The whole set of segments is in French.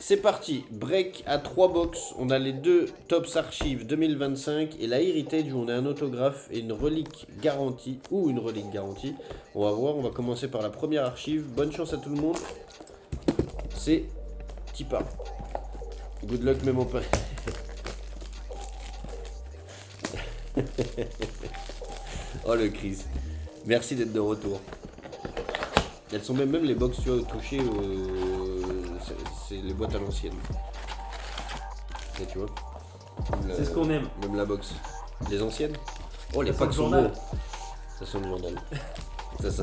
C'est parti, break à 3 box. On a les deux Tops Archives 2025 et la Heritage où on a un autographe et une relique garantie. Ou une relique garantie. On va voir, on va commencer par la première archive. Bonne chance à tout le monde. C'est Tipa. Good luck, mes mon père. Oh le Chris. Merci d'être de retour. Elles sont même les box, tu vois, touchées. C'est les boîtes à l'ancienne. Et tu vois. C'est ce qu'on aime. Même la box. Les anciennes. Oh, les Ça packs sent sont le journal. beaux. Ça sent le journal. Ça.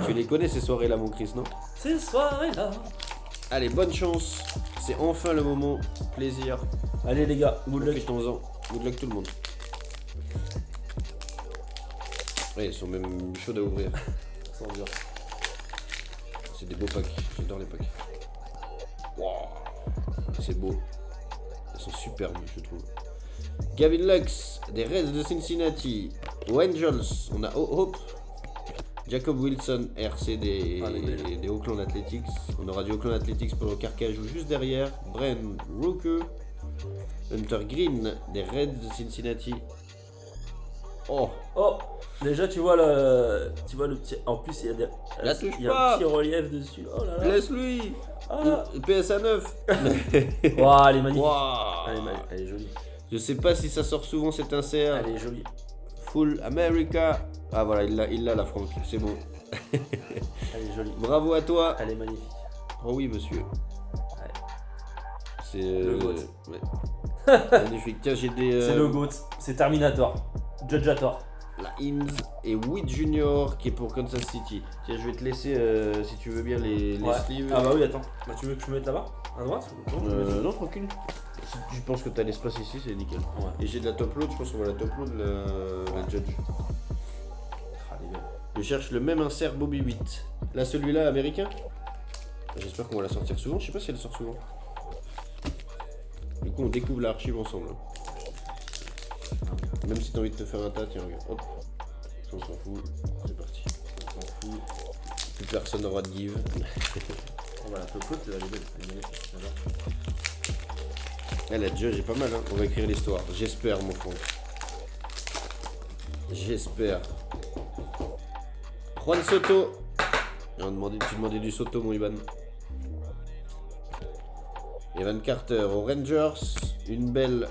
Tu les connais ces soirées-là, mon Chris, non? Ces soirées-là. Allez, bonne chance. C'est enfin le moment. Plaisir. Allez les gars, good luck. Profitons-en. Good luck tout le monde. Ouais, ils sont même chauds à ouvrir. Sans dur. C'est des beaux packs. J'adore les packs. Wow. C'est beau. Ils sont superbes, je trouve. Gavin Lux, des Reds de Cincinnati. Aux Angels, on a Hope. Jacob Wilson, RC des Oakland Athletics. On aura du Oakland Athletics pour le Carcajou juste derrière. Bren Rooker. Hunter Green, des Reds de Cincinnati. Oh, Déjà tu vois le petit. En plus il y a des. La touche il y a pas. un petit relief dessus. Oh là là. laisse-lui. Ah. PSA 9. Waouh, elle est magnifique. Wow. Elle est jolie. Je sais pas si ça sort souvent cet insert. Elle est jolie. Full America. Ah voilà, il l'a la Franck, c'est bon. Elle est jolie. Bravo à toi. Elle est magnifique. Oh oui, monsieur. Ouais. C'est Le GOAT. ouais. Magnifique. Tiens, j'ai des. C'est le GOAT. C'est Terminator. Judgeator. La Inns et Witt Junior qui est pour Kansas City. Tiens, je vais te laisser si tu veux bien les Ouais. sleeves. Ah bah oui, attends. Bah, tu veux que je me mette là-bas? À droite? Non, tranquille. Si tu penses que t'as l'espace ici, c'est nickel. Ouais. Et j'ai de la top load, je pense qu'on va la top load la Judge. Ah, elle est belle. Je cherche le même insert Bobby 8. Là, celui-là, américain. J'espère qu'on va la sortir souvent. Je sais pas si elle sort souvent. Du coup, on découvre l'archive ensemble. Même si t'as envie de te faire un tas, tiens, regarde. Hop. On s'en fout. C'est parti. On s'en fout. Plus personne n'aura de give. On va la top load, elle est belle. Elle est magnifique. J'adore. Elle, la Judge est pas mal, hein. On va écrire l'histoire. J'espère, mon frère. J'espère. Juan Soto. Tu demandais du Soto, mon Ivan. Evan Carter aux Rangers. Une belle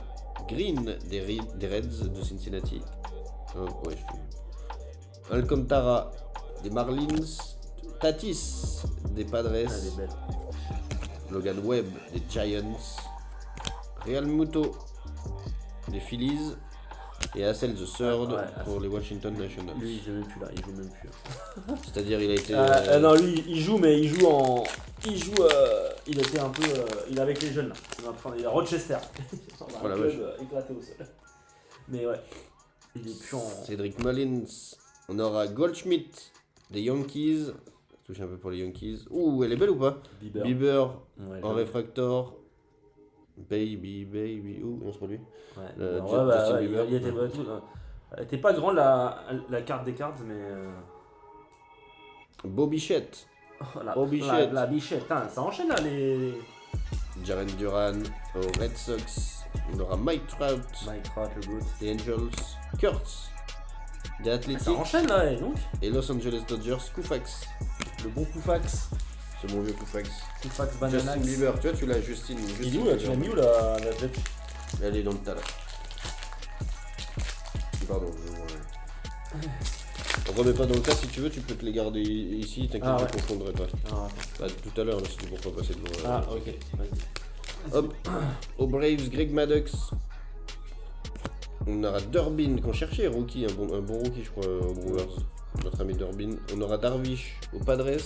Green des Reds de Cincinnati. Oh, ouais, Alcantara des Marlins. Tatis des Padres. Elle est belle. Logan Webb des Giants. Real Muto des Phillies. Et Hassel the Third Ouais, pour les Washington Nationals. Lui, il joue même plus là. Il joue même plus. C'est-à-dire, il a été. Non, lui, il joue, mais il joue en. Il était un peu. Il est avec les jeunes là. Il est à Rochester. Oh la Un club éclaté au sol. Mais ouais. Il est plus en. Cédric Mullins. On aura Goldschmidt des Yankees. Ça touche un peu pour les Yankees. Ouh, elle est belle ou pas? Bieber Ouais, en réfractor. Baby. Ouh, non, c'est pas lui. Ouais, Justin Bieber. il était pas tout. Elle était pas grande la carte des cartes, mais. Bobichette. Oh, Bichette. la bichette, hein, ça enchaîne là les. Jaren Duran aux Red Sox. On aura Mike Trout Mike Trout, le goût. des Angels. Kurtz des Athletics. Ça enchaîne là, et donc. Et Los Angeles Dodgers. Koufax. Le bon Koufax. C'est mon vieux Koufax. Koufax Justin Bananax. Bieber. Tu vois, tu l'as, Justine. Il est où là? Tu l'as mis où la tête? Elle est dans le tas là. Pardon, on remet pas dans le tas, si tu veux, tu peux te les garder ici, t'inquiète, Ah ouais. je confondrai pas. Ah, Bah, tout à l'heure, là, c'était pour pas passer devant. ok, vas-y. Hop, aux Braves, Greg Maddux. On aura Durbin qu'on cherchait, rookie, un bon rookie, je crois, aux Brewers. Notre ami Durbin. On aura Darvish aux Padres.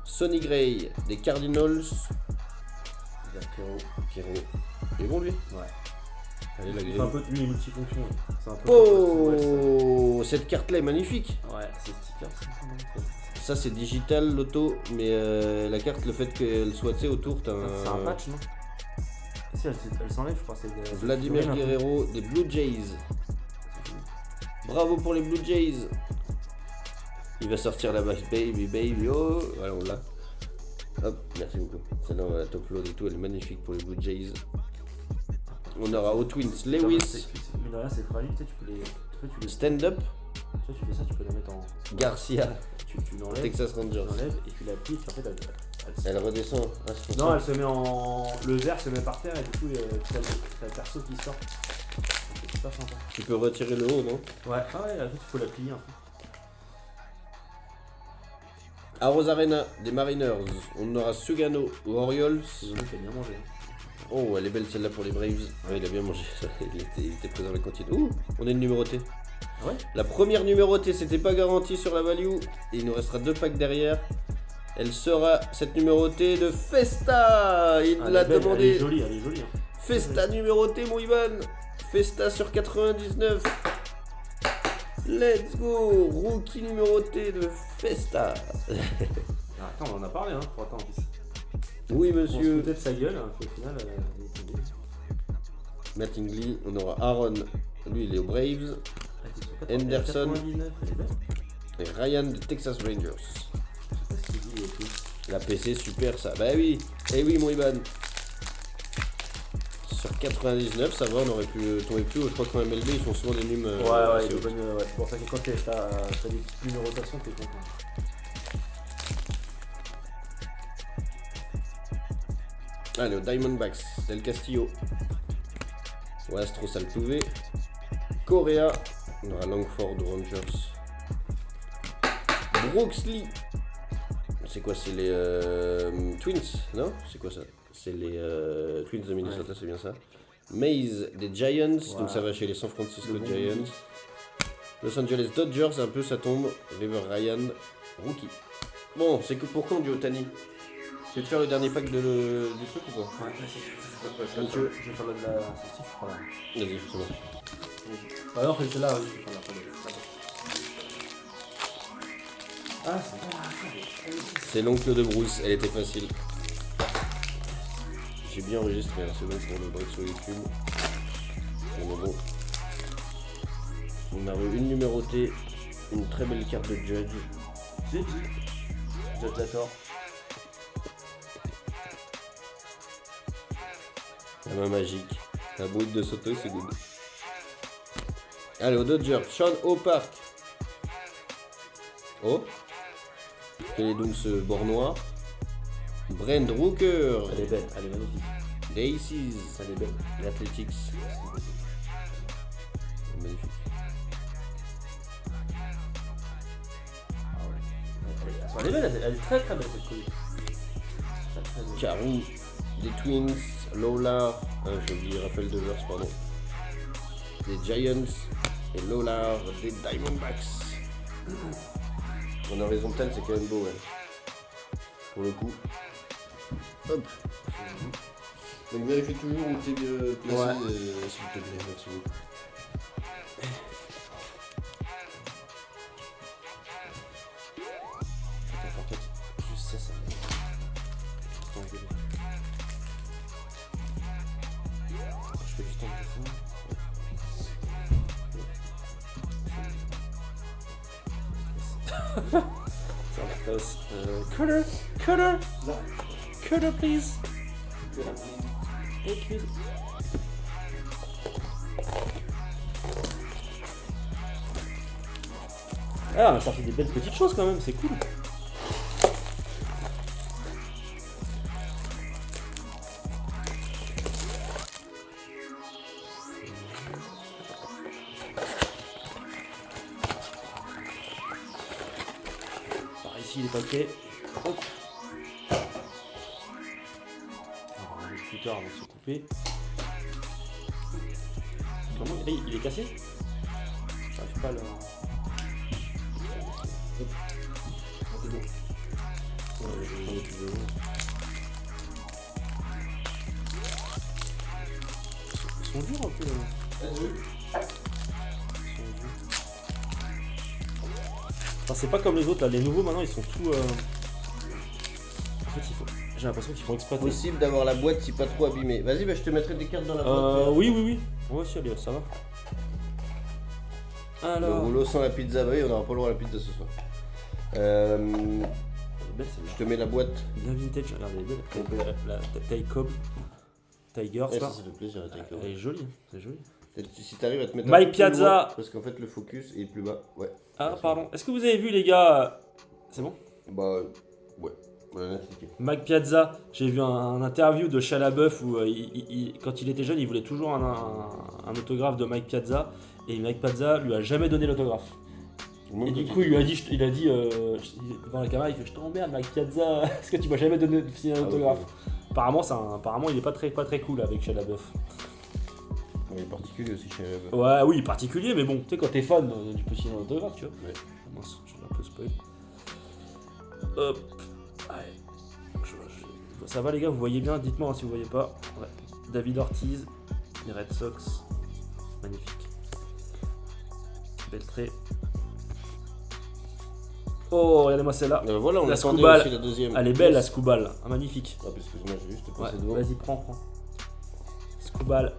Sonny Gray des Cardinals. Pierrot. Il est bon lui? Ouais. Allez, là, Il fait un peu de lui multifonction. C'est un peu. Oh, cette carte-là est magnifique. Ouais, c'est sticker. Ça c'est digital l'auto, mais la carte, le fait qu'elle soit autour, t'as C'est un patch, non? Si, elle s'enlève, je crois. C'est Vladimir Guerrero des Blue Jays. Bravo pour les Blue Jays. Il va sortir la base baby, oh. Voilà, on l'a. Hop, merci beaucoup. Celle-là, on va la top load et tout, elle est magnifique pour les Blue Jays. On aura aux Twins Lewis. Mais là, c'est fragile, tu sais, tu peux les. Stand-up. Tu vois, tu fais ça, tu peux la mettre en. Garcia. Tu l'enlèves. Texas Rangers. Tu l'enlèves et tu la plies, en fait, Elle redescend. Ah, non, elle se met en. Le verre se met par terre et du coup, t'as le perso qui sort. C'est super sympa. Tu peux retirer le haut, non? Ouais, en fait, il faut la plier en fait. À Rosarena, des Mariners, on aura Sugano ou Orioles. Il fait bien manger. Oh, elle est belle celle-là pour les Braves. Ouais, il a bien mangé. il était présent à la cantine. Ouh, on est numéroté. Ouais. La première numérotée, c'était pas garanti sur la value. Et il nous restera 2 packs derrière. Elle sera cette numérotée de Festa. Il l'a demandé. Elle est jolie, hein. Festa numérotée, mon Ivan. Festa sur 99. Let's go. Rookie numéroté de Festa. Attends, on en a parlé, hein, pour attendre. Oui, On se monsieur. foutait de sa gueule, hein, puis au final, elle est tombée. Mattingly, on aura Aaron. Lui, il est aux Braves. Henderson. 99, elle est belle. Et Ryan de Texas Rangers. Je sais pas ce qu'il dit et tout. La PC, super ça. Bah oui. Eh oui, mon Ivan. Sur 99, ça va, on aurait pu tomber plus haut. Je crois qu'en MLB, ils font souvent des nums. Ouais, assez il est hauts. bonne, ouais. C'est pour ça que quand t'as des petites numérotations, t'es content. Allez, aux Diamondbacks, Del Castillo. Ouais, Astros Altuve. Correa. On aura Langford aux Rangers. Brooks Lee. C'est quoi? C'est les Twins, non? C'est quoi ça? C'est les Twins de Minnesota, ouais. C'est bien ça. Mays des Giants, ouais. Donc ça va chez les San Francisco Giants. Los Angeles Dodgers, un peu ça tombe. River Ryan, rookie. Bon, c'est que pour quand du Otani? Tu veux te faire le dernier pack du truc ou pas? Ouais, je vais faire la celle-ci, tu prends la. Vas-y, c'est bon. Ah non, fais celle-là, oui, je vais prendre la. Ah, c'est l'oncle de Bruce, elle était facile. J'ai bien enregistré, hein, c'est bon pour le break sur YouTube. Bon. On a eu une numérotée, une très belle carte de Judge. Judge d'accord. La main magique. La brute de Soto, c'est good. Allez, aux Dodgers, Sean O'Park. Oh. Quel est donc ce bord noir? Brent Rooker. Elle est belle, elle est magnifique. Daisies. Elle est belle. Les Athletics. Magnifique. Elle est belle, elle est très très belle cette coulée. Carou. Des Twins. Lola. J'ai oublié Raphaël Devers, pardon. Des Giants. Et Lola des Diamondbacks. En horizontale, c'est quand même beau, ouais. Pour le coup. Hop. Donc vérifie toujours où t'es placé, ouais. S'il te plaît, merci beaucoup. Attends, en fait, juste ça me... Je fais juste enlever ça. Ça me passe. Cutter, please. Thank you. Ah, on a sorti des belles petites choses quand même, c'est cool. Par ici les paquets. Hop. On va aller plus tard avant de se couper. Comment il est cassé? J'arrive pas à le... Ils sont durs un peu là. Enfin, c'est pas comme les autres là, les nouveaux maintenant ils sont tout. En fait, j'ai l'impression qu'ils font exploiter. Possible d'avoir la boîte si pas trop abîmée. Vas-y, bah, je te mettrai des cartes dans la boîte. Oui. Ouais, si, allez, ça va. Alors. Le rouleau sans la pizza, bah oui, on n'aura pas le droit à la pizza ce soir. Euh, Elle est belle celle-là. je te mets la boîte. Bien vintage, regardez, elle est belle. La taille Cobb. Tigers Ouais, là. ça fait plaisir la taille. Elle est jolie, c'est joli. Si t'arrives à te mettre Mike un peu plus Piazza. loin, parce qu'en fait le focus est plus bas. Ouais. Ah, pardon. Est-ce que vous avez vu, les gars? C'est bon? Bah ouais. On a expliqué. Mike Piazza, j'ai vu un interview de Shia LaBeouf où quand il était jeune, il voulait toujours un autographe de Mike Piazza. Et Mike Piazza lui a jamais donné l'autographe. Et du coup, il a dit devant la caméra, il fait: je t'emmerde, Mike Piazza, est-ce que tu m'as jamais donné signé un autographe? Apparemment, il est pas très cool avec Shia LaBeouf. Il est particulier aussi chez Rêve. Ouais, oui, particulier, mais bon, tu sais, quand t'es fan, tu peux signer un autographe, tu vois. Ouais. Mince, je l'ai un peu spoil. Hop. Ouais. Ça va, les gars, vous voyez bien? Dites-moi hein, si vous voyez pas. Ouais. David Ortiz, les Red Sox. Magnifique. Belle trait. Oh, regardez-moi celle-là. Voilà, on La attendait Scoubal. aussi la deuxième. Elle est belle, la Scoubal. Ah, magnifique. Ah, parce que moi j'ai juste Ouais, passé devant. vas-y, prends. Scoubal.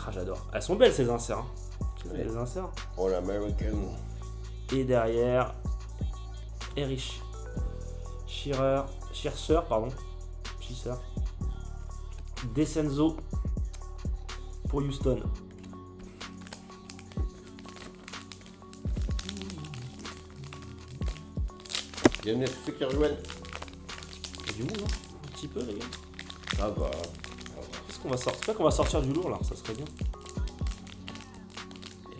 Ah, j'adore. Elles sont belles, ces inserts. Hein. Ouais. Les inserts. Oh l'American. Et derrière, Erich Scherzer, pardon. Scherzer. Descenzo pour Houston. Bienvenue à tous ceux qui rejoignent. Il y a du monde, hein, un petit peu, les gars. Ah bah. Qu'est-ce qu'on va sortir? C'est pas qu'on va sortir du lourd là, ça serait bien. Et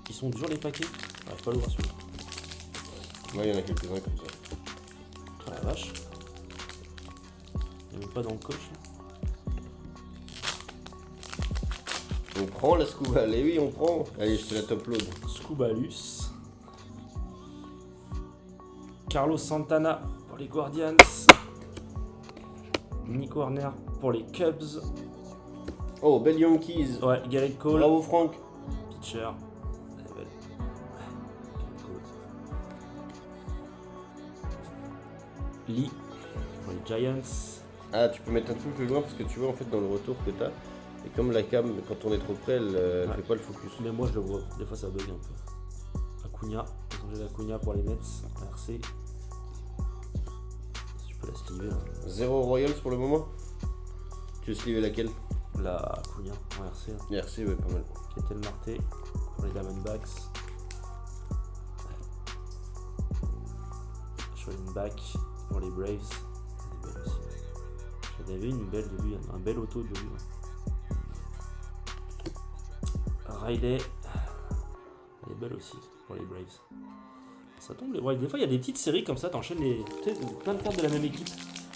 ils sont durs les paquets. J'arrive pas à l'ouvrir celui-là. Ouais, il y en a quelques-uns comme ça. Ah la vache. Il n'y a même pas dans le coche là. On prend la Scoubal. Eh oui, on prend. Allez, je te la top load. Scoubalus. Carlos Santana pour les Guardians. Nick Warner pour les Cubs. Oh, belle Yankees. Ouais, Garrett Cole. Bravo Franck. Pitcher. Elle est belle. Lee pour les Giants. Ah, tu peux mettre un peu plus loin parce que tu vois en fait dans le retour que t'as. Et comme la cam, quand on est trop près, elle fait pas le focus. Mais moi je le vois, des fois ça bug un peu. Acuna, j'ai l'Acuna pour les Mets, RC. Si je peux la sliver là. 0 Royals pour le moment. Tu veux sliver laquelle? La Acuna en RC. Là. Merci, ouais, pas mal. Ketel Marte pour les Diamondbacks. Schoenbach pour les Braves. Elle est belle aussi. J'en avais une belle de lui, un bel auto de lui. Là. Riley. Elle est belle aussi pour les Braves. Ça tombe, ouais, des fois il y a des petites séries comme ça, t'enchaînes plein de cartes de la même équipe.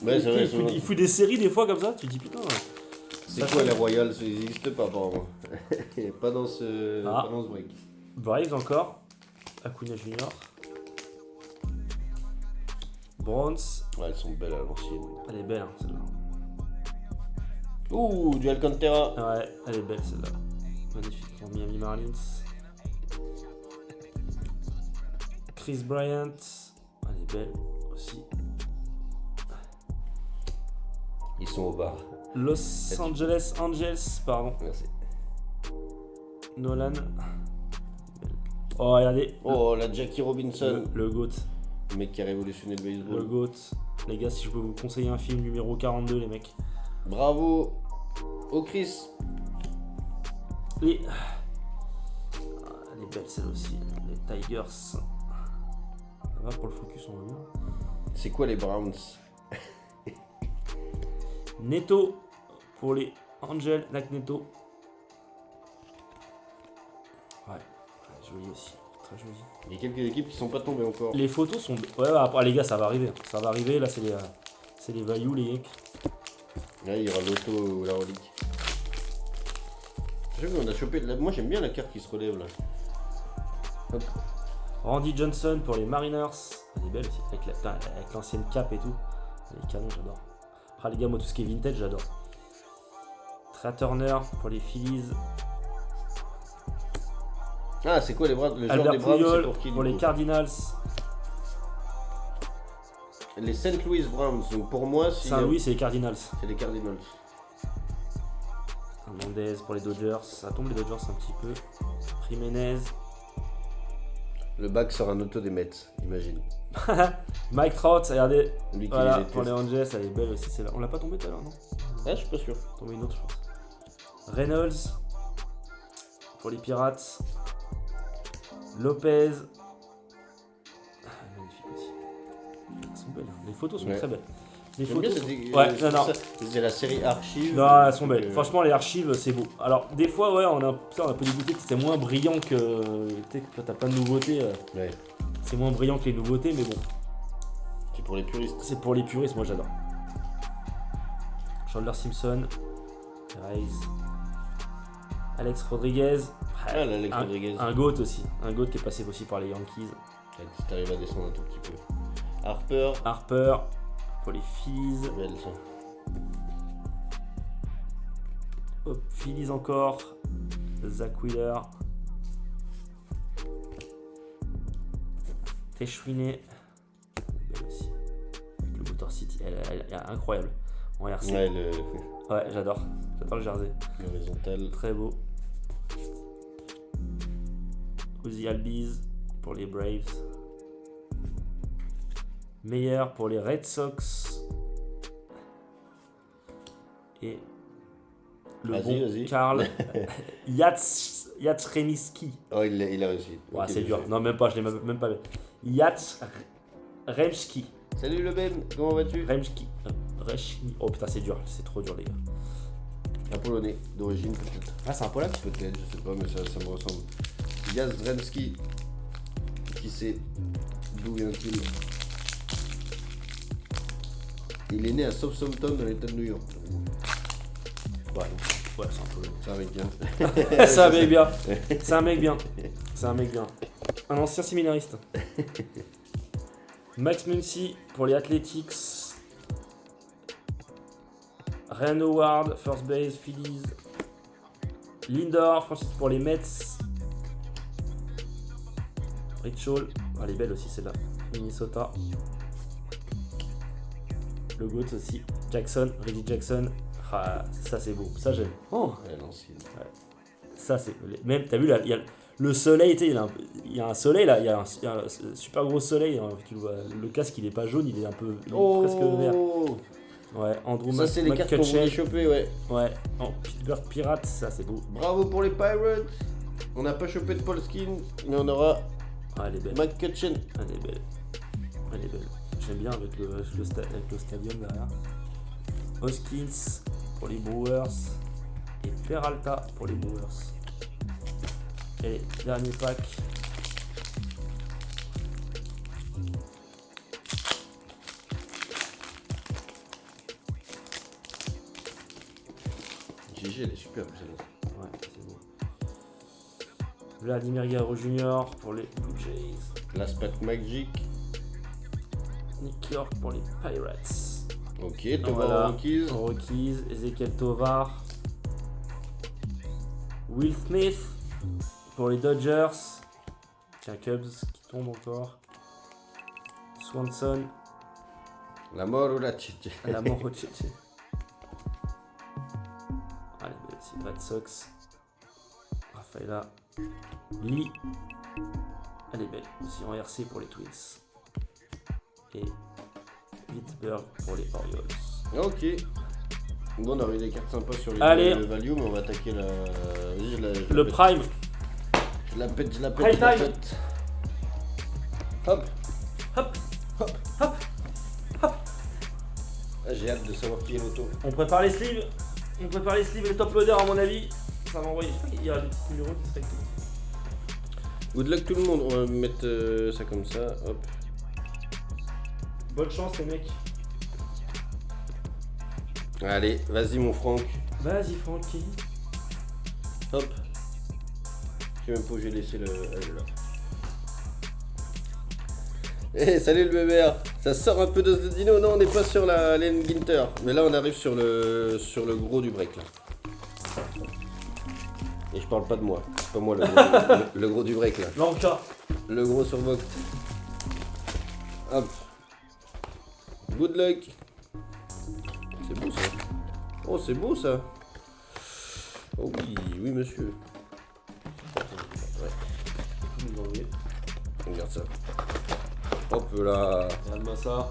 Ouais, c'est vrai. Il fout des séries des fois comme ça, tu te dis putain. C'est quoi les Royals? Ils n'existent pas apparemment. Pas dans ce break. Braves encore. Acuna Junior. Browns. Ouais, elles sont belles à l'ancienne. Elle est belle hein, celle-là. Ouh, du Alcantara. Ouais, elle est belle celle-là. Magnifique pour Miami Marlins. Chris Bryant. Elle est belle aussi. Ils sont au bar. Los Angeles Angels, pardon. Merci. Nolan. Oh, regardez. Oh, la Jackie Robinson. Le GOAT. Le mec qui a révolutionné le baseball. Le GOAT. Les gars, si je peux vous conseiller un film numéro 42, les mecs. Bravo au Chris. Et... elle est belle celle aussi. Les Tigers. Ça va pour le focus, on va bien. C'est quoi les Browns? Neto pour les Angels, Neto. Ouais, joli aussi, très joli. Il y a quelques équipes qui sont pas tombées encore. Les photos sont... Ouais, après les gars, ça va arriver. Ça va arriver, là c'est les values, les mecs. Là, il y aura l'auto ou la relique. J'ai vu, on a chopé... Moi, j'aime bien la carte qui se relève, là. Hop. Randy Johnson pour les Mariners. Elle est belle aussi, avec l'ancienne cape et tout. Elle est canon, j'adore. Ah les gars, moi tout ce qui est vintage, j'adore. Trey Turner pour les Phillies. Ah, c'est quoi les Browns? Le genre Albert des Browns, c'est Puyol pour qui pour du les coup? Cardinals. Les St. Louis Browns. Donc pour moi, si Saint-Louis, c'est les Cardinals. c'est les Cardinals. Hernandez pour les Dodgers. Ça tombe les Dodgers un petit peu. Jiménez. Le bac sort un auto des Mets, imagine. Mike Trout, regardez. Lui qui Voilà, les pour les déteste. Rangers, elle est belle aussi celle-là. On l'a pas tombé tout à l'heure, non? Ah, je suis pas sûr. Tombé une autre, je pense. Reynolds pour les Pirates. Lopez. Ah, magnifique aussi. Elles sont belles, hein. Les photos sont Ouais. très belles. Les J'aime bien photos. cette... Ouais, non, non. C'est la série Archive. Non, elles sont belles. Franchement, les archives, c'est beau. Alors, des fois, ouais, on a un peu dégoûté que c'est moins brillant que. Tu sais, quand t'as plein de nouveautés, Ouais, c'est moins brillant que les nouveautés, mais bon. c'est pour les puristes. C'est pour les puristes, moi j'adore. Chandler Simpson, Rice, Alex Rodriguez, Ah, là, Alex Rodriguez. un GOAT aussi, un GOAT qui est passé aussi par les Yankees. Si t'arrives à descendre un tout petit peu. Harper. Harper pour les Phillies, Belle, ça. hop, Phillies encore, Zach Wheeler, Teshwine, belle aussi. Avec le Motor City, elle est incroyable. En RC. Ouais, Ouais, j'adore le jersey. l'horizontal. Très beau. Ozzy Albies pour les Braves. Meyer pour les Red Sox. Et le Vas-y. Karl Yatsremiski. Oh, il a réussi. Ouais, Ok, c'est dur. fait. Non, même pas, je l'ai même pas. Yatsremski. Salut le Ben, comment vas-tu? Remski. Oh putain, c'est dur. C'est trop dur, les gars. Un polonais, d'origine peut-être. Ah, c'est un Polak? Peut-être, je sais pas, mais ça me ressemble. Jazremski. Qui sait d'où vient-il? Il est né à Southampton dans l'état de New York. Ouais, c'est un Polak. C'est un mec bien. C'est un mec bien. C'est un mec bien. C'est un mec bien. Un ancien séminariste. Max Muncy pour les Athletics. Ryan Howard, first base, Phillies. Lindor, Francis pour les Mets. Rich Hall, elle est belle aussi celle-là. Minnesota. Le GOAT aussi. Jackson, Reggie Jackson. Ah, ça c'est beau, ça j'aime. Oh, Ouais, l'ancienne. ça c'est. Même, t'as vu là, il y a le soleil, tu sais, il y a un soleil là, il y a un super gros soleil. Hein, tu le vois, le casque il est pas jaune, il est un peu presque vert. Ouais, Andrew Ça, c'est les cartes qu'on voulait choper, ouais. Ouais, en Pittsburgh Pirates, ça c'est beau. Bravo pour les Pirates. On n'a pas chopé de Polskin, mais on aura Ah, elle est belle. McCutcheon. Elle est belle. Elle est belle. J'aime bien avec le stadium derrière. Hoskins pour les Brewers. Et Peralta pour les Brewers. Et dernier pack. GG, elle est superbe celle-là. Ouais, c'est beau. Vladimir Guerrero Jr. pour les Blue Jays. Last Pack Magic. Nick York pour les Pirates. Ok, Voilà. Tovar Rockies. Rockies, Ezekiel Tovar. Will Smith pour les Dodgers. Tiens, Cubs qui tombe encore. Swanson, La mort ou la chiche. à la mort au Tchétché. Allez, c'est Red Sox. Rafaela. Lee. Elle est belle. Aussi en RC pour les Twins. Et Pittsburgh pour les Orioles. Ok. Bon, on a eu des cartes sympas sur les Allez. le value, mais on va attaquer la. Vas-y, je la Le pète. Prime. Je la pète, je la Prime pète, je la time. pète. Hop. Hop. Hop. Hop. Hop. Ah, j'ai hâte de savoir qui est l'auto. On prépare les sleeves. On prépare les sleeves et le top loader à mon avis. Ça va envoyer. Il y a des petits numéros qui seraient cool. Good luck tout le monde. On va mettre ça comme ça. Hop. Bonne chance les mecs. Allez, vas-y mon Franck. Vas-y Francky. Hop. Je sais même pas où j'ai laissé le. Elle est là. Eh, salut le bébé. Ça sort un peu d'os de dino. Non, on n'est pas sur la laine Ginter. Mais là, on arrive sur le gros du break là. Et je parle pas de moi. C'est pas moi le gros, le gros du break là. Lanka. Le gros sur Vogt. Hop. Good luck. C'est beau ça. Oh, c'est beau ça. Oh oui, oui monsieur. Ouais. Regarde ça. Hop là. Regarde-moi ça.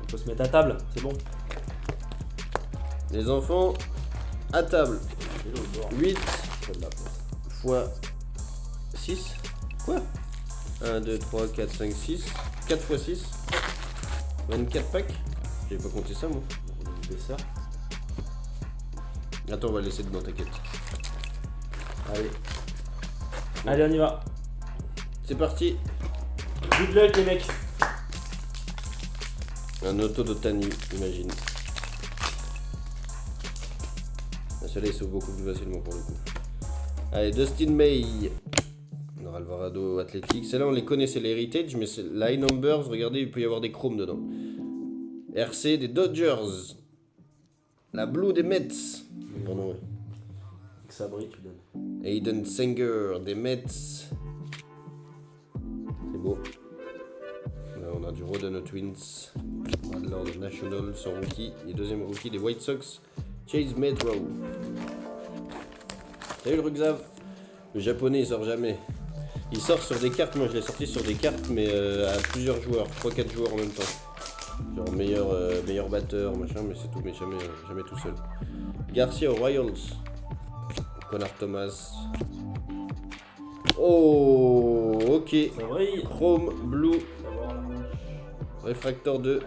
On peut se mettre à table, c'est bon. Les enfants, à table. 8 fois 6. Quoi 1, 2, 3, 4, 5, 6. 4 fois 6. 24 packs. J'avais pas compté ça moi. Dessert. Attends, on va le laisser dedans, t'inquiète. Allez. Allez, on y va. C'est parti. Good luck les mecs. Un auto d'Otani, imagine. Celui-là il sauve beaucoup plus facilement pour le coup. Allez, Dustin May. Alvarado Athletic. Celles-là on les connaît, c'est l'Heritage, mais c'est Line Numbers. Regardez, il peut y avoir des chromes dedans. RC des Dodgers. La Blue des Mets. Pardon, ouais. Sabri, tu donnes. Aiden Sanger des Mets. C'est beau. Là on a du Rodano Twins. Adler des Nationals, son rookie. Et deuxième rookie des White Sox. Chase Metro. T'as eu le Rugzav? Le japonais il sort jamais. Il sort sur des cartes, moi je l'ai sorti sur des cartes mais à plusieurs joueurs, 3-4 joueurs en même temps. Genre meilleur batteur, machin, mais c'est tout, mais jamais tout seul. Garcia aux Royals. Connor Thomas. Oh, ok. Chrome, Blue. Réfracteur de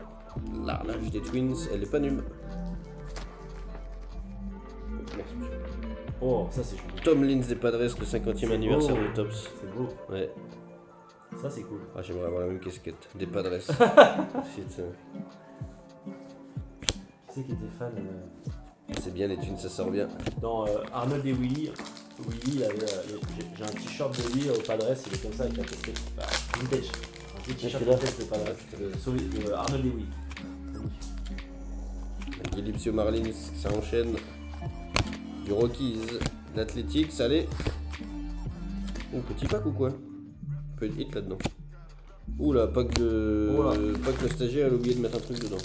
l'Arlage des Twins, elle est pas nulle. Oh, ça c'est joli. Tom Lins des Padres, le 50e anniversaire de Tops. C'est beau. Ouais. Ça c'est cool. Ah, j'aimerais avoir la même casquette. Des Padres. Shit. Qui c'est qui était fan C'est bien, les Twins, ça sort bien. Dans Arnold et Willy. Willy, j'ai un t-shirt de lui au Padres, il est comme ça avec la casquette. Vintage. Un petit t-shirt vintage de Padres. De Arnold et Willy. Gilipsio Marlins, ça enchaîne. Du Rockies, l'Athletics, allez. Oh, petit pack ou quoi? Un peu de hit là-dedans. Oula, pas que le stagiaire a oublié de mettre un truc dedans.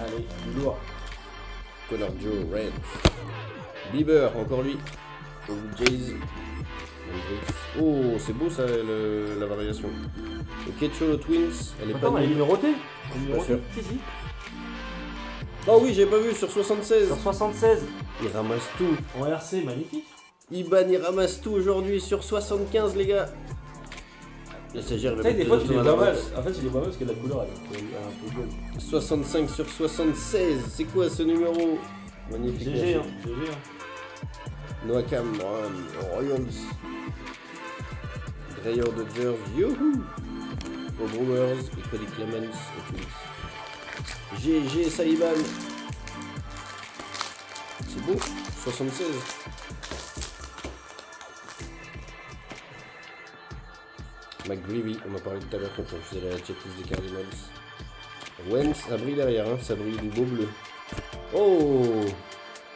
Allez, du lourd. Connor Joe, Reds. Bieber, encore lui. Jays. Oh, c'est beau ça, la variation. Le Ketcholo Twins, elle est Attends, pas elle est nulle. numérotée. Pas sûr. Si. Oh oui, j'ai pas vu, sur 76. Sur 76. Il ramasse tout. En RC, magnifique. Iban, il ramasse tout aujourd'hui sur 75, les gars. Le stagiaire Tu sais, des fois, tu les vois mal. En fait, tu les vois mal parce que la couleur, elle est un peu jaune. 65 sur 76, c'est quoi ce numéro? Magnifique. GG, hein. Noah Cameron, Royals. Dreyer Dodgers, youhou. Aux Brewers, et Cody Clemens, aux Twins. GG Saïban. C'est beau, 76. McGreevy, on en parlait tout à l'heure quand on faisait la checklist des Cardinals. Wentz, ça brille derrière, hein, ça brille du beau bleu. Oh,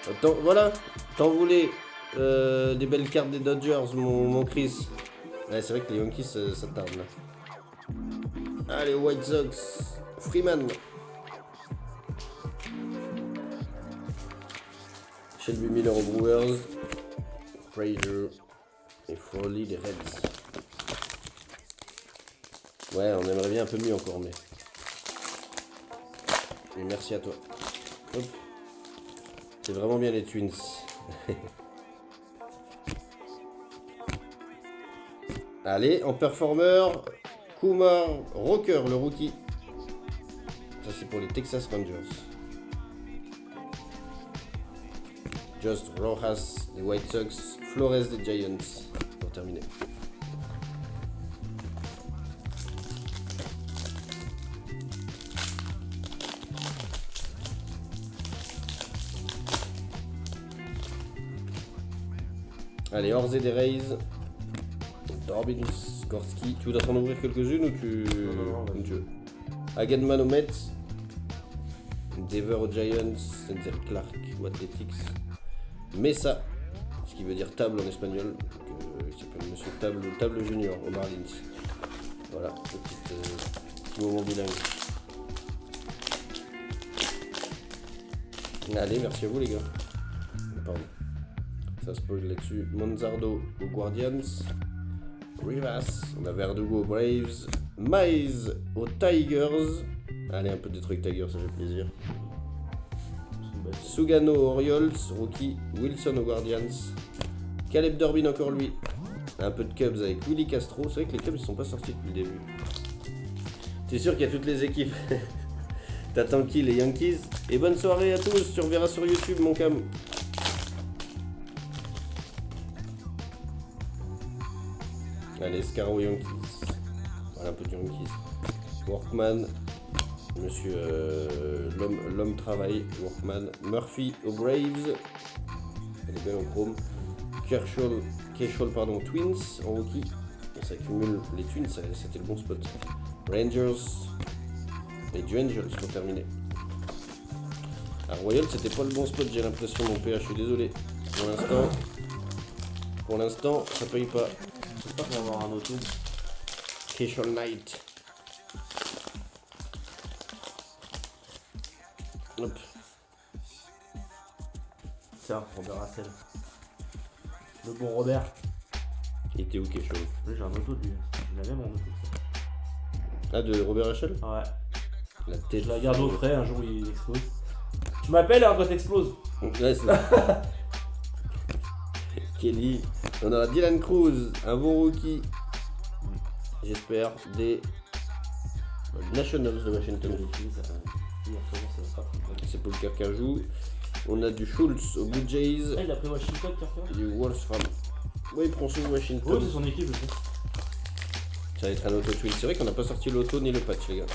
attends, voilà, t'en voulais des belles cartes des Dodgers, mon Chris. Ouais, c'est vrai que les Yankees, ça tarde là. Allez, White Sox, Freeman. Shelby Miller aux Brewers. Frazier et Foley des Reds. Ouais, on aimerait bien un peu mieux encore, mais... Et merci à toi. Hop. C'est vraiment bien les Twins. Allez, en performeur, Kumar Rocker, le rookie. Ça, c'est pour les Texas Rangers. Just Rojas, les White Sox. Flores, des Giants. Pour terminer. Allez, Orze des Rays. Dorbin, Skorsky. Tu voudrais en ouvrir quelques-unes ou tu... Non, comme tu veux. Hagenman aux Mets. Dever aux Giants. Denzel Clark aux Athletics. Mesa, ce qui veut dire table en espagnol. Donc, il s'appelle Monsieur Table Junior aux Marlins. Voilà, petit moment bilingue. Allez, merci à vous les gars. Pardon. Ça spoil là-dessus. Manzardo aux Guardians. Rivas, on a Verdugo aux Braves. Mize aux Tigers. Allez, un peu de Detroit Tigers, ça fait plaisir. Sugano aux Orioles, rookie. Wilson aux Guardians. Caleb Durbin, encore lui. Un peu de Cubs avec Willy Castro. C'est vrai que les Cubs ils sont pas sortis depuis le début. T'es sûr qu'il y a toutes les équipes. T'attends qui, les Yankees? Et bonne soirée à tous, tu reverras sur YouTube mon cam. Allez, Scarrow Yankees. Voilà un peu de Yankees. Workman. Monsieur l'homme travail. Workman. Murphy aux Braves. Elle est belle en chrome. Kershaw, pardon, Twins en rookie. On s'accumule les Twins, c'était le bon spot. Rangers. Et du Angels pour terminer. À Royal, c'était pas le bon spot, j'ai l'impression, mon PH, je suis désolé. Pour l'instant, ça paye pas. J'espère qu'on va avoir un auto. Kershaw Knight. Hop. Tiens, Robert Hassel. Le bon Robert. Il était où Kershaw? Lui, j'ai un auto de lui. Il avait mon auto. Ah, de Robert Hachel? Ouais. La tête. Je la garde au frais, un jour il explose. Tu m'appelles quand t'exploses. Ouais, c'est Kelly. On aura Dylan Cruz, un bon rookie. J'espère, des Nationals de Washington. C'est Paul Kerr joue. On a du Schultz aux Blue Jays. Ah, il a pris Washington, Kerr. Du Wolfram. Ouais, il prend son Washington. Ouais, c'est son équipe, je sais. Ça va être un auto-twin. C'est vrai qu'on n'a pas sorti l'auto ni le patch, les gars.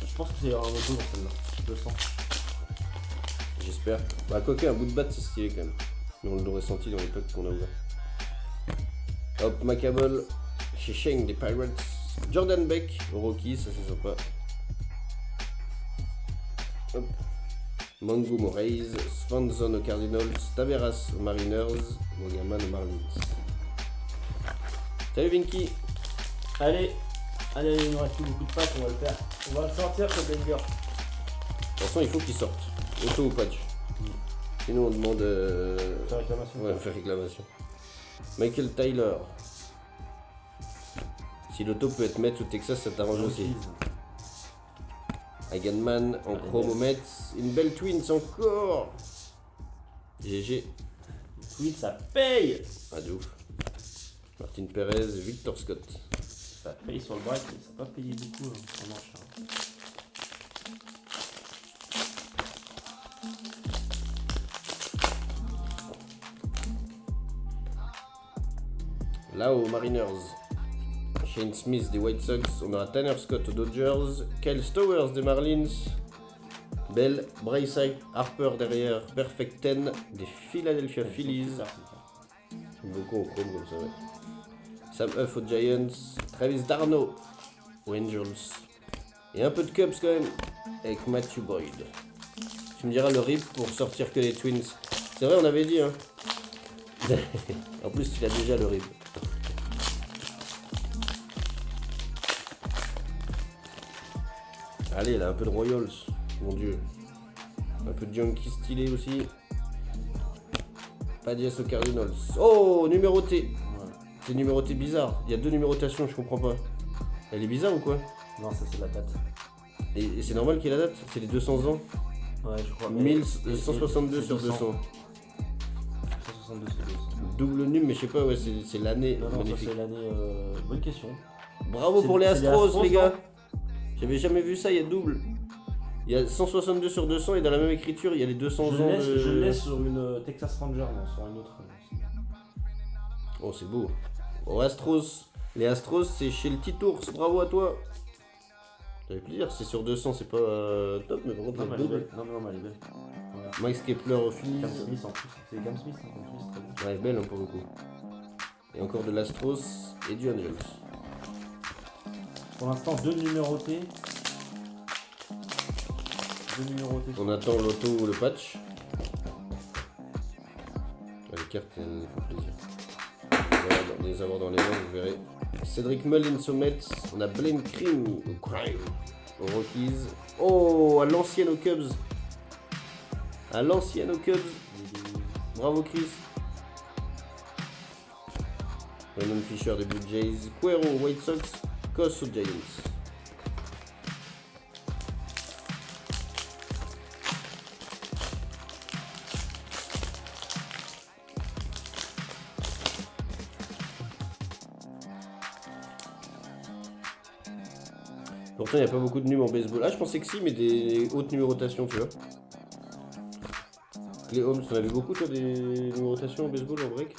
Je pense que c'est un auto dans celle-là. Je le sens. J'espère. Bah, quoique, un bout de batte, c'est stylé quand même. Mais on l'aurait senti dans les packs qu'on a ouverts. Hop, Macable. Chez Sheng des Pirates. Jordan Beck au Rockies, ça c'est sympa. Hop. Mangum aux Rays. Swanson aux Cardinals. Taveras aux Mariners. Mogaman aux Marlins. Salut Vinky. Allez, il nous reste plus beaucoup de packs, on va le faire. On va le sortir ce banger. De toute façon, il faut qu'il sorte. Auto ou patch. Sinon, on demande. Faire réclamation. Ouais, on fait réclamation. Michael Tyler. Si l'auto peut être Mets ou Texas, ça t'arrange aussi. Hagenman en chrome au Mets. Une belle Twins encore. GG. Twins, ça paye. Ah, de ouf. Martin Perez, Victor Scott. Ça paye sur le break, mais ça n'a pas payé beaucoup en manche. Là aux Mariners. Shane Smith des White Sox. On aura Tanner Scott aux Dodgers. Kyle Stowers des Marlins. Bell, Bryce Harper derrière. Perfect 10 des Philadelphia Phillies. Beaucoup en chrome comme ça, ouais. Sam Huff aux Giants. Travis Darno aux Angels. Et un peu de Cubs quand même. Avec Matthew Boyd. Tu me diras le rip pour sortir que les Twins. C'est vrai, on avait dit, hein. En plus, tu l'as déjà le rip. Allez, là, un peu de Royals. Mon dieu. Un peu de Yankees stylé aussi. Padias aux Cardinals. Oh, numéroté. Ouais. C'est numéroté bizarre. Il y a deux numérotations, je comprends pas. Elle est bizarre ou quoi? Non, ça c'est la date. Et c'est normal qu'il y ait la date? C'est les 200 ans? Ouais, je crois. 1162 sur 200. 162 sur 200. Double num, mais je sais pas, ouais, c'est l'année. Non, ça c'est l'année. Bonne question. Bravo pour les Astros, les gars. J'avais jamais vu ça, il y a double. Il y a 162 sur 200 et dans la même écriture, il y a les 200 ans. Je le laisse sur une Texas Ranger, non, sur une autre. Oh, c'est beau. Oh, Astros. Les Astros, c'est chez le petit ours. Bravo à toi. J'avais plaisir, c'est sur 200, c'est pas top, mais par contre, non, c'est double. Non, elle est belle. Voilà. Max Kepler au Phillies. Cam Smith en plus. C'est Cam Smith, hein, en plus, très bien. Ouais, belle hein, pour le coup. Et encore de l'Astros et du Angels. Pour l'instant, deux numérotés. On attend l'auto ou le patch. Les cartes, elles font plaisir. On va les avoir dans les mains, vous verrez. Cédric Mullins au Mets. On a Blaine Cream au Crime. Aux Rockies. Oh, à l'ancienne aux Cubs. À l'ancienne aux Cubs. Bravo Chris. Brandon Fisher des Blue Jays. Cuero aux White Sox. Cos aux Giants. Pourtant, il n'y a pas beaucoup de num en baseball. Ah, je pensais que si, mais des hautes numérotations, tu vois. Les Holmes, t'en avais beaucoup, toi, des numérotations en baseball, en break?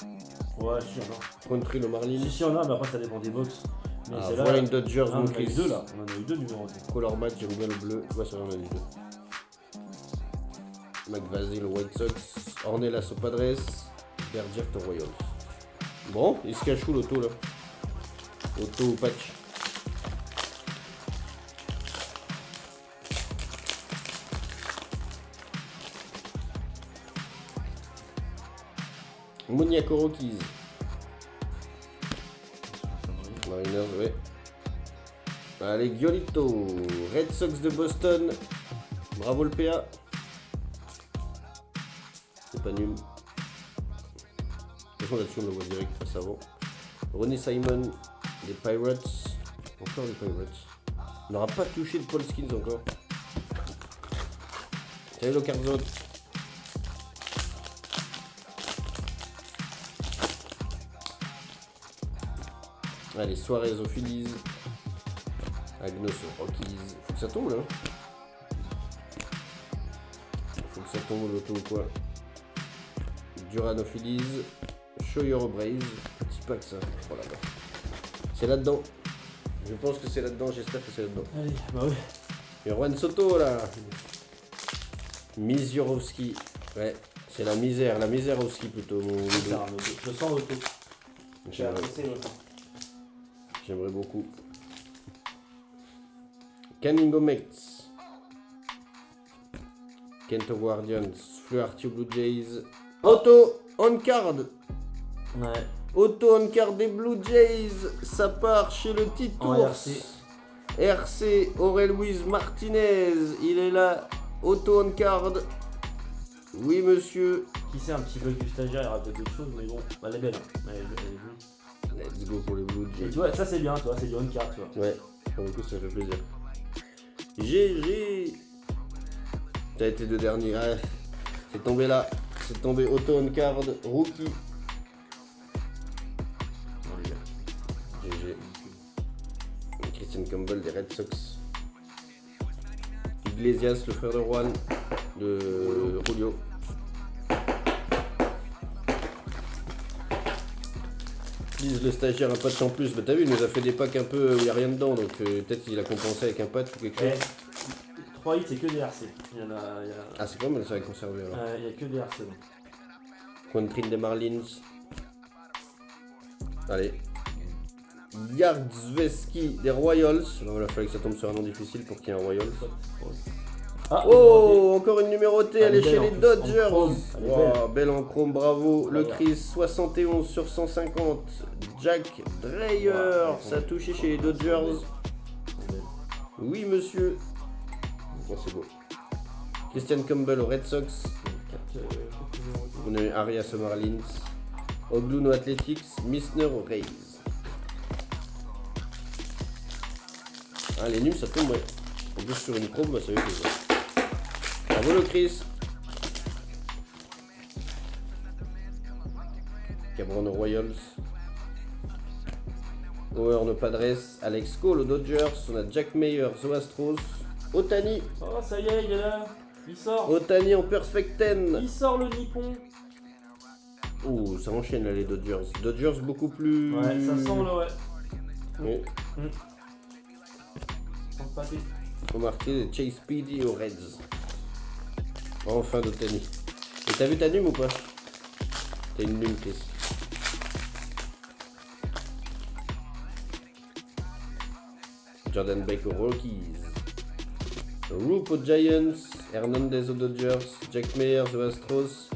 Ouais, si, on a. Country, le Marlins. Si, on a, mais après, ça dépend des box. Mais Ah, c'est là. voilà une Dodgers, On en mon a eu Chris. deux là. On en a eu deux numéros. Color match, j'aime bien le bleu. Ouais, ça, on a eu deux. McVazil aux White Sox. Ornelas aux Padres. Bergert aux Royals. Bon, il se cache où l'auto, là? Auto ou patch? Moniaco Rockies. Mariners, ouais. Allez, Giolito. Red Sox de Boston. Bravo le PA. C'est pas nul. De toute façon, là-dessus, on le voit direct face avant. Ronnie Simon. Des Pirates. Encore des Pirates. On n'aura pas touché de Paul Skins encore. Salut le Carzot. Allez, Suarez aux Phillies. Agnos aux Rockies. Faut que ça tombe là. Faut que ça tombe l'auto ou quoi. Duran aux Phillies. Scheuer aux Braves. Petit pack ça. Oh là là. C'est là-dedans. Je pense que c'est là-dedans. J'espère que c'est là-dedans. Allez, bah oui. Et Juan Soto là. Mizorowski. Ouais, c'est la misère. La Miserovski plutôt. Mon Je sens l'auto. J'aimerais beaucoup. Canning Mets. Kent Guardians. Fluharty aux Blue Jays. Auto on card. Ouais. Auto on card des Blue Jays. Ça part chez le Titours. RC. RC Aurel Luis Martinez. Il est là. Auto on card. Oui monsieur. Qui sait, un petit bug du stagiaire, il y aura peut-être d'autres choses, mais bon, elle est belle. Hein. Elle est jolie. Let's go pour les Blue Et Jays. tu vois, ça c'est bien, tu vois, c'est du on-card, tu vois. Ouais, pour le coup ça fait plaisir. GG. T'as été le dernier. Ouais. C'est tombé là. C'est tombé auto on card. Rookie. GG. Christian Campbell des Red Sox. Iglesias, le frère de Juan. De Julio. Please, le stagiaire un patch en plus. Bah t'as vu, il nous a fait des packs un peu où il n'y a rien dedans. Donc peut-être qu'il a compensé avec un patch ou quelque chose. 3 hits, c'est que des RC. Il y en a. Ah, c'est pas mal ça à conserver alors. Il y a que des RC. Donc. Quentin des Marlins. Allez. Yardzveski des Royals. Alors, il a fallu que ça tombe sur un nom difficile pour qu'il y ait un Royals. Ah, Oh, encore une numérotée, elle est belle chez en les plus, Dodgers. en chrome. Elle est Wow, belle en chrome, bravo. Le Voilà. Chris 71 sur 150. Jack Dreyer, Wow, ça a touché chez les Dodgers. Oui, monsieur. Oh, c'est beau. Christian Campbell aux Red Sox. On a eu Arias aux Marlins. Oglun aux Athletics. Misner aux Rays. Ah, les nuls, ça tombe, ouais. En plus, sur une chrome, bah, ça veut que ça. Bravo le Chris. Cabron aux Royals. Howard aux Padres. Alex Cole aux Dodgers. On a Jack Meyers aux Astros. Otani. Oh, ça y est, il est là. Il sort. Otani en Perfect 10. Il sort le nippon. Oh, ça enchaîne là les Dodgers. Dodgers beaucoup plus... Ouais, ça sent le ouais. Oui. Sans pâté. Remarquez Chase Speedy aux Reds. Enfin d'Otani. Et t'as vu ta num ou pas? T'as une num, Chris. Jordan Beck aux Rockies. Roop aux Giants. Hernandez aux Dodgers. Jack Meyers aux Astros.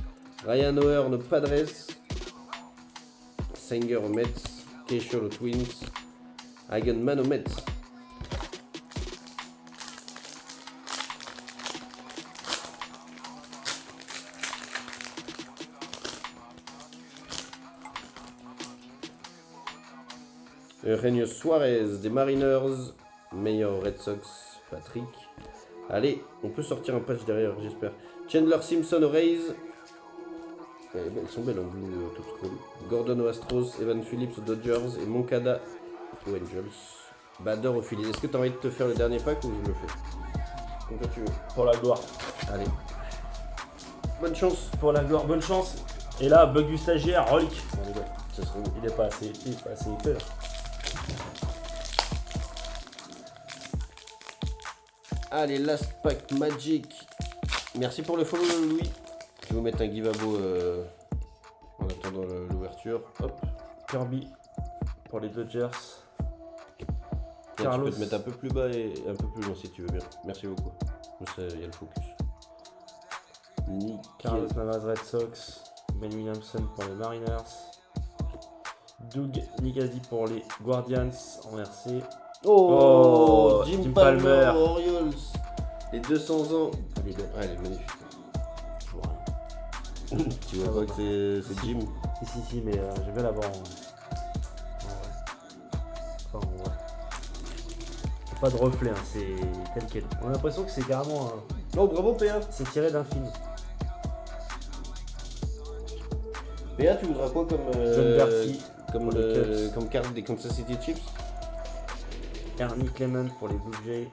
Ryan O'Hearn aux Padres. Sanger aux Mets. Kershaw aux Twins. Hagenman aux Mets. Eugenio Suarez des Mariners. Meilleur Red Sox, Patrick. Allez, on peut sortir un patch derrière, j'espère. Chandler Simpson aux Rays. Elles sont belles en blue top scroll. Gordon aux Astros, Evan Phillips aux Dodgers et Moncada aux Angels. Bader aux Phillies. Est-ce que tu as envie de te faire le dernier pack ou je le fais? Comme toi tu veux. Pour la gloire. Allez. Bonne chance. Pour la gloire, bonne chance. Et là, bug du stagiaire, Rolk. Ça serait bon. Il est pas assez épais. Allez, last pack Magic. Merci pour le follow Louis. Je vais vous mettre un give abo en attendant l'ouverture. Hop. Kirby pour les Dodgers. Là, tu peux te mettre un peu plus bas et un peu plus loin si tu veux bien. Merci beaucoup. Comme ça, il y a le focus. Carlos Navas Red Sox. Ben Williamson pour les Mariners. Doug Nigasi pour les Guardians en RC. Oh, Jim Palmer Orioles. Les 200 ans. Elle est belle. Ah, elle est magnifique. Je vois rien. Tu vois pas que c'est Jim? Si, mais j'aime bien l'avoir en vrai. Pas de reflet, hein, c'est tel quel. On a l'impression que c'est carrément un... Oh, bravo PA. C'est tiré d'un film. PA, tu voudras quoi comme John Berti comme carte des Kansas City Chiefs? Ernie Clement pour les Blue Jays.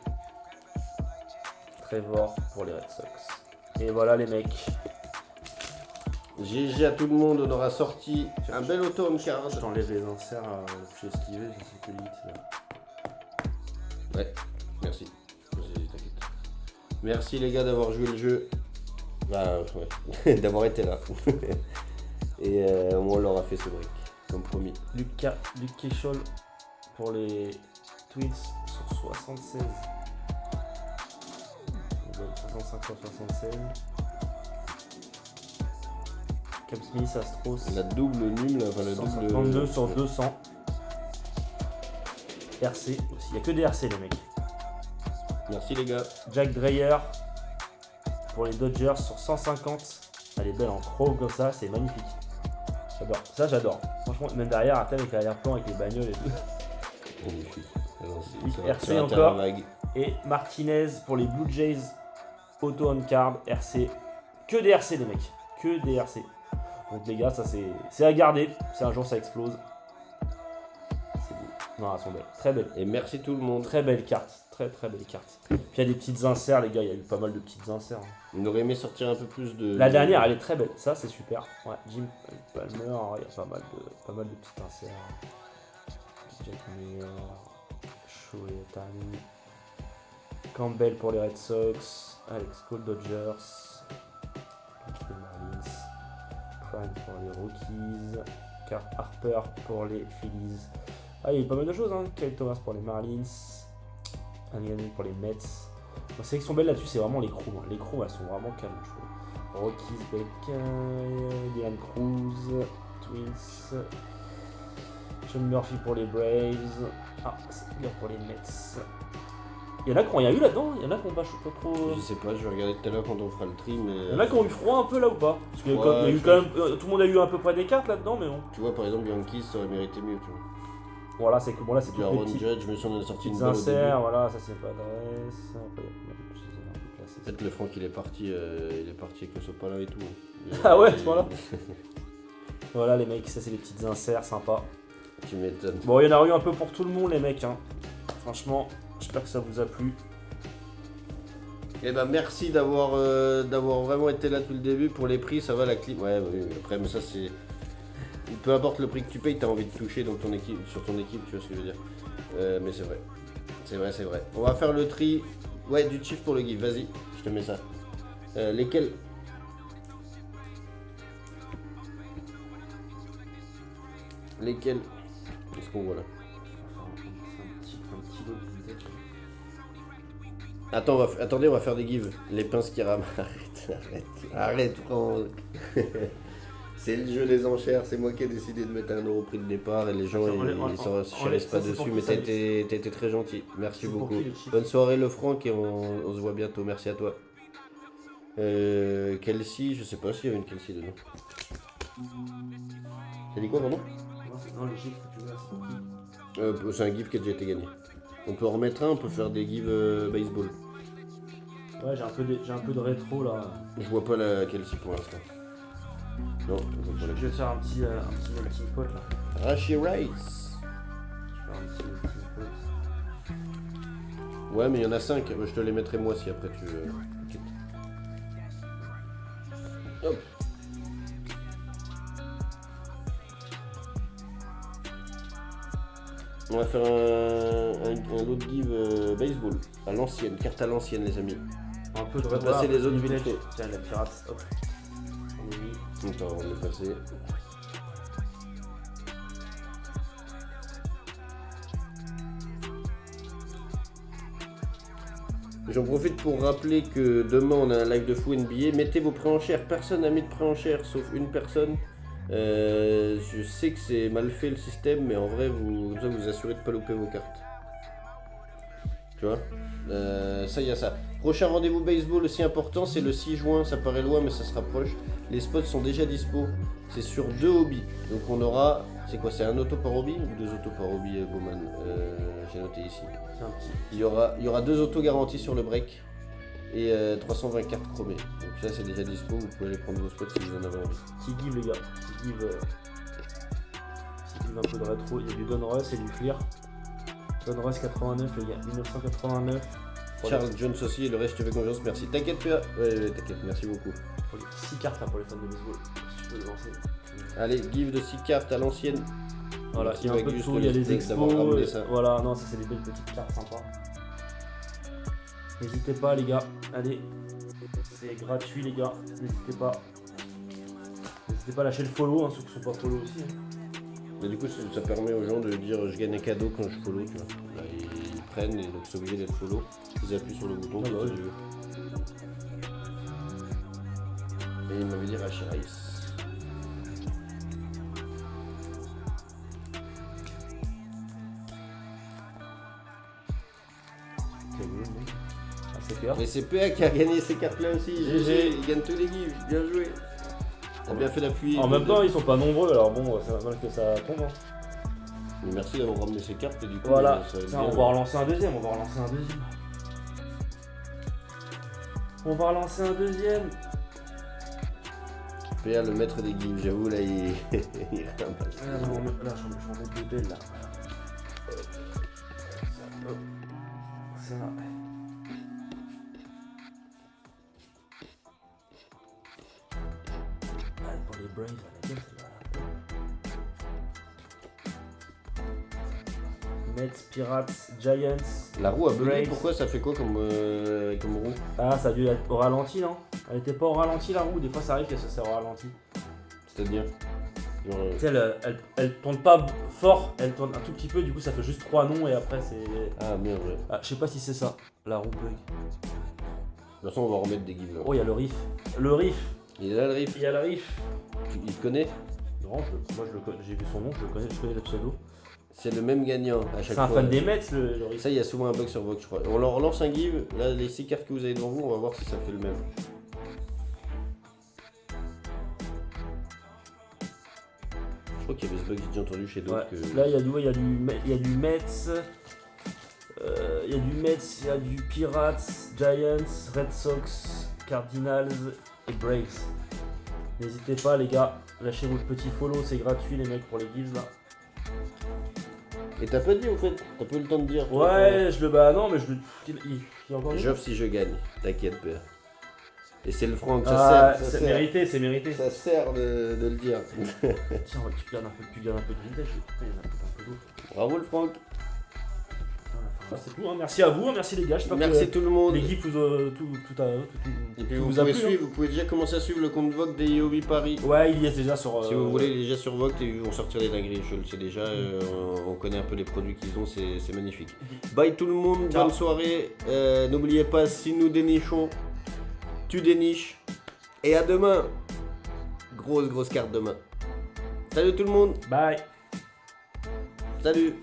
Trevor pour les Red Sox. Et voilà les mecs. GG à tout le monde, on aura sorti un bel auto card. Je t'enlève les inserts, j'ai esquivé, je sais que limite là. Ouais, merci. T'inquiète. Merci les gars d'avoir joué le jeu. Bah ouais, d'avoir été là. Et on leur a fait ce break, comme promis. Luc Kechol pour les Twins sur 76. 65 sur 76. Cam Smith, Astros. La double nulle, enfin la double. 152 sur 200. RC aussi, il n'y a que des RC les mecs. Merci les gars. Jack Dreyer pour les Dodgers sur 150. Elle est belle en chrome comme ça, c'est magnifique. J'adore, ça j'adore. Franchement, même derrière, à avec l'arrière-plan avec les bagnoles et tout. Magnifique. RC encore. Et Martinez pour les Blue Jays. Auto on card, RC. Que des RC les mecs. Que des RC. Donc les gars, ça c'est à garder. Si un jour ça explose. C'est beau. Non, elles sont belles. Très belles. Et merci tout le monde. Très belle carte. Très belle carte. Puis il y a des petites inserts les gars, il y a eu pas mal de petites inserts. On aurait aimé sortir un peu plus de... La dernière elle est très belle, ça c'est super. Ouais, Jim Palmer, il y a pas mal de petites inserts. Jack Meyer, Shohei Ohtani, Campbell pour les Red Sox, Alex Cole Dodgers, les Marlins, Prime pour les Rockies, Kurt Harper pour les Phillies. Ah, il y a eu pas mal de choses, hein. Kyle Thomas pour les Marlins, Annie pour les Mets. La sélection belle là-dessus, c'est vraiment les crews. Hein. Les crews, elles sont vraiment calmes, je trouve. Rockies, Beck, Dylan Cruz, Twins, Sean Murphy pour les Braves. Ah, c'est bien pour les Mets. Il y en a qui ont rien eu là-dedans, il y en a qui ont pas trop. Je sais pas, je vais regarder tout à l'heure quand on fera le tri, mais. Il y en a qui ont eu froid un peu là ou pas? Parce qu'il y a eu quand même. Tout le monde a eu à peu près des cartes là-dedans, mais bon. Tu vois, par exemple, Yankees, ça aurait mérité mieux, tu vois. Voilà, c'est que bon, là c'est tout Aaron petit. Judge, je me suis sorti une balle au début. Inserts, voilà, ça c'est pas d'adresse. Après, il y a pas mal de choses un peu classées. Peut-être le Franck il est parti avec le Sopala et tout. Ah ouais, voilà. Voilà les mecs, ça c'est les petites inserts sympas. Tu m'étonnes. Bon, il y en a eu un peu pour tout le monde les mecs. Hein. Franchement, j'espère que ça vous a plu. Eh ben merci d'avoir vraiment été là tout le début. Pour les prix, ça va la clim. Ouais, oui, après, mais ça c'est. Peu importe le prix que tu payes, tu as envie de toucher dans ton équipe, sur ton équipe, tu vois ce que je veux dire. Mais c'est vrai. C'est vrai. On va faire le tri. Ouais, du chief pour le give. Vas-y, je te mets ça. Lesquels? Lesquels? Qu'est-ce qu'on voit là? Un petit lot de visite. Attends, attendez, on va faire des gives. Les pinces qui rament. Arrête, Franck. C'est le jeu des enchères, c'est moi qui ai décidé de mettre 1 euro au prix de départ et les gens ils s'enchérissent pas dessus, mais t'as été très gentil, merci beaucoup. Bonne soirée le Franck et on se voit bientôt, merci à toi. Kelsey, je sais pas s'il y avait une Kelsey dedans. T'as dit quoi, pardon? Non, les chiffres que tu veux, c'est pour qui? C'est un give qui a déjà été gagné. On peut en remettre un, on peut faire des gives baseball. Ouais, j'ai un peu de rétro là. Je vois pas laquelle ci pour l'instant. Non, je vois pas Je vais faire un petit melting pot là. laquelle. Rashi Rice. Je vais faire un petit melting pot. Ouais, mais il y en a 5. Je te les mettrai moi si après tu veux. T'inquiète. Hop. On va faire un lot de give baseball. À l'ancienne, carte à l'ancienne, les amis. Un peu de On va rétro. passer les autres village. vite Tiens, la pirate, hop. On est mis. Attends, on est passé. J'en profite pour rappeler que demain on a un live de fou NBA. Mettez vos préenchères. Personne n'a mis de préenchères sauf une personne. Je sais que c'est mal fait le système, mais en vrai, vous assurez de ne pas louper vos cartes. Tu vois, ça y a ça. Prochain rendez-vous baseball aussi important, c'est le 6 juin. Ça paraît loin, mais ça se rapproche. Les spots sont déjà dispo. C'est sur 2 hobbies. Donc on aura, c'est quoi, c'est un auto par hobby ou 2 autos par hobby, Bowman? J'ai noté ici. C'est un petit. Il y aura 2 autos garanties sur le break et 320 cartes chromées. Donc ça c'est déjà dispo, vous pouvez aller prendre vos spots si vous en avez envie. Petit give les gars. Petit give un peu de rétro. Il y a du Donruss et du Fleer. Donruss 89 les gars. 1989. Charles Jones aussi et le reste je te fais confiance, merci. T'inquiète PA. Ouais, t'inquiète, merci beaucoup. 6 cartes là pour les fans de baseball. Si tu peux le lancer. Allez, give de 6 cartes à l'ancienne. Voilà, Merci il y a un peu de Bagus tout, il y a les d'avoir ramené expos. ça. Voilà, non, ça c'est des belles petites cartes sympas. N'hésitez pas les gars, allez, c'est gratuit les gars, n'hésitez pas. N'hésitez pas à lâcher le follow, hein, ceux qui sont pas follow aussi. Hein. Mais du coup ça permet aux gens de dire je gagne un cadeau quand je follow, tu vois. Là, ils prennent et donc c'est obligé d'être follow. Ils appuient sur le bouton. Ah bah oui. Et il m'avait dit Rashi Rice. Ah, c'est clair. Mais c'est PA qui a gagné ces cartes là aussi. GG, il gagne tous les gives, bien joué. T'as bien fait d'appuyer. En même temps, ils sont pas nombreux, alors bon, c'est normal que ça tombe. Hein. Mais merci d'avoir ramené ces cartes et du coup. Voilà, ça va être tiens, bien. on va relancer un deuxième, On va relancer un deuxième. PA, le maître des gives, j'avoue, là, il ramasse. Ah, non, là, j'en mets deux belles là. Ça. Allez, pour les Braves, la gueule, celle-là. Mets, Pirates, Giants. La roue a bugué, Braves. pourquoi ça fait quoi comme roue? Ah, ça a dû être au ralenti, non? Elle était pas au ralenti la roue, des fois ça arrive qu'elle se sert au ralenti. C'est-à-dire genre, Tu sais, elle tourne pas fort, elle tourne un tout petit peu, du coup ça fait juste 3 noms et après c'est. Ah merde, ouais. Ah, je sais pas si c'est ça, la roue bug. De toute façon, on va remettre des gives là. Oh, il y a le riff. Le riff. Il est là le riff. Il y a le riff. Il te connaît? Non, moi je le connais, j'ai vu son nom, je connais le pseudo. C'est le même gagnant à chaque C'est fois. un fan des Mets, le riff. Ça, il y a souvent un bug sur Vox, je crois. On leur relance un give. Là, les 6 cartes que vous avez devant vous, on va voir si ça fait le même. Je crois qu'il y avait ce bug, j'ai déjà entendu chez d'autres. Ouais. Que... Là, il y a du Mets, il y a du Mets, il y a du Pirates, Giants, Red Sox, Cardinals et Braves. N'hésitez pas les gars, lâchez votre petit follow, c'est gratuit les mecs pour les gives là. Et t'as pas dit au fait? T'as pas eu le temps de dire? Ouais, je le bah non mais je le. Il y a encore une. J'offre si je gagne, t'inquiète pas. Et c'est le franc, Ah, ça c'est sert. mérité, c'est mérité. Ça sert de le dire. Tiens, on va tu gardes un peu de vintage, il y en a peut-être un peu d'autres. Bravo le Franck. C'est tout, hein. Merci à vous, merci les gars, j'espère Merci que tout le monde. les gifs tout Et puis tout vous a pouvez plu, suivre, vous pouvez déjà commencer à suivre le compte Vogue des Yobi Paris. Ouais, il y est déjà sur. Si vous voulez, il est déjà sur Vogue et ils vont sortir des dingueries, je le sais déjà. On connaît un peu les produits qu'ils ont, c'est magnifique. Bye tout le monde, Ciao. bonne soirée. N'oubliez pas, si nous dénichons, tu déniches. Et à demain. Grosse carte demain. Salut tout le monde. Bye. Salut.